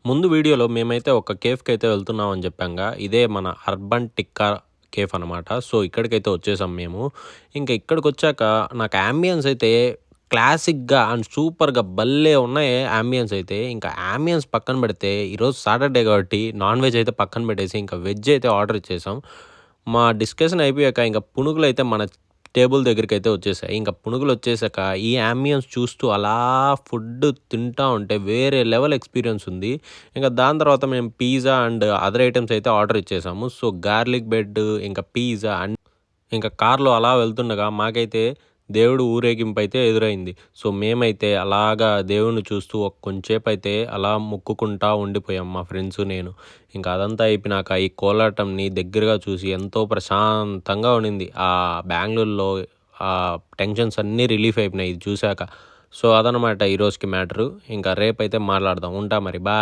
ముందు వీడియోలో మేమైతే ఒక కేఫ్‌కైతే వెళ్తున్నామని చెప్పాంగా. ఇదే మన అర్బన్ టిక్కా కేఫ్ అనమాట. సో, ఇక్కడికైతే వచ్చేసాం మేము. ఇంకా ఇక్కడికొచ్చాక నాకు యాంబియన్స్ అయితే క్లాసిక్‌గా అండ్ సూపర్‌గా భలే ఉన్నాయి యాంబియన్స్ అయితే. ఇంకా యాంబియన్స్ పక్కన పెడితే ఈరోజు సాటర్‌డే కాబట్టి నాన్ వెజ్ అయితే పక్కన పెట్టేసి ఇంకా వెజ్ అయితే ఆర్డర్ ఇచ్చేసాం. మా డిస్కషన్ అయిపోయాక ఇంక పునుగులైతే మన టేబుల్ దగ్గరికైతే వచ్చేసాయి. ఇంక పునుగులొచ్చేసాక ఈ యాంబియన్స్ చూస్తూ అలా ఫుడ్ తింటా ఉంటే వేరే లెవెల్ ఎక్స్‌పీరియన్స్ ఉంది. ఇంక దాని తర్వాత మేము పిజ్జా అండ్ అదర్ ఐటెమ్స్ అయితే ఆర్డర్ ఇచ్చేసాము. సో, గార్లిక్ బ్రెడ్ ఇంకా పిజ్జా ఇంకా కార్‌లో అలా వెళ్తుండగా మాకైతే దేవుడు ఊరేగింపైతే ఎదురైంది. సో, మేమైతే అలాగా దేవుడిని చూస్తూ కొంచేపైతే అలా మొక్కుకుంటా ఉండిపోయాం మా ఫ్రెండ్సు, నేను. ఇంకా అదంతా అయిపోయినాక ఈ కోలాటంని దగ్గరగా చూసి ఎంతో ప్రశాంతంగా ఉండింది. బెంగుళూరులో టెన్షన్స్ అన్నీ రిలీఫ్ అయిపోయినాయి ఇది చూసాక. సో, అదనమాట ఈరోజుకి మ్యాటరు. ఇంకా రేపైతే మాట్లాడదాం. ఉంటా మరి. బాయ్.